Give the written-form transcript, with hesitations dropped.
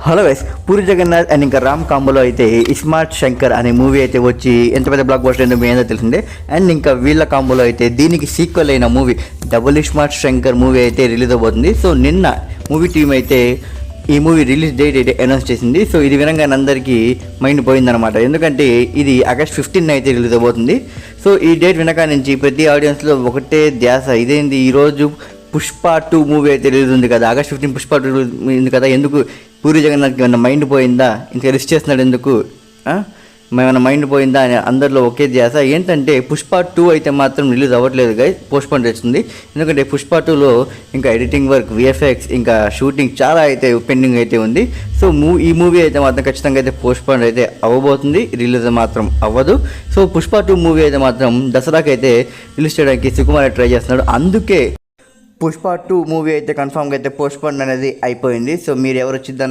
Hello guys, Puri Jagannadh and ఇంకా రామ్ కాంబోలో అయితే ఇస్మార్ట్ శంకర్ అనే మూవీ అయితే వచ్చి ఎంత పెద్ద బ్లాక్ బస్టర్ ఏంటో మీ ఏందో తెలిసిందే. అండ్ ఇంకా వీళ్ళ కాంబోలో అయితే దీనికి సీక్వెల్ అయిన movie double iSmart Shankar movie అయితే రిలీజ్ అవబోతుంది. సో నిన్న మూవీ టీం అయితే ఈ మూవీ రిలీజ్ డేట్ అయితే అనౌన్స్ చేసింది. సో ఇది వినంగానే అందరికీ మైండ్ పోయిందనమాట. ఎందుకంటే ఇది ఆగస్ట్ 15 అయితే రిలీజ్ అవబోతుంది. సో ఈ డేట్ వినకా నుంచి ప్రతి ఆడియన్స్లో ఒకటే ధ్యాస, ఇదేంది ఈరోజు పుష్ప 2 మూవీ అయితే రిలీజ్ ఉంది కదా, ఆగస్ట్ 15 పుష్ప 2 ఉంది కదా, ఎందుకు పూరి జగన్నాథ్కి ఏమన్నా మైండ్ పోయిందా, ఇంకా రిస్క్ చేస్తున్నాడు ఎందుకు, ఏమైనా మైండ్ పోయిందా అని అందరిలో ఒకే ధ్యాస. ఏంటంటే పుష్ప 2 అయితే మాత్రం రిలీజ్ అవ్వట్లేదు గైస్, పోస్ట్పోన్ చేస్తుంది. ఎందుకంటే పుష్ప 2లో ఇంకా ఎడిటింగ్ వర్క్, విఎఫ్ఎక్స్, ఇంకా షూటింగ్ చాలా అయితే పెండింగ్ అయితే ఉంది. సో ఈ మూవీ అయితే మాత్రం ఖచ్చితంగా అయితే పోస్ట్పోన్ అయితే అవ్వబోతుంది, రిలీజ్ మాత్రం అవ్వదు. సో పుష్ప 2 మూవీ అయితే మాత్రం దసరాకి అయితే రిలీజ్ చేయడానికి సుకుమార్ ట్రై చేస్తున్నాడు. అందుకే పుష్ప 2 మూవీ అయితే కన్ఫామ్గా అయితే పోస్ట్పోన్ అనేది అయిపోయింది. సో మీరు ఎవరు వచ్చిందని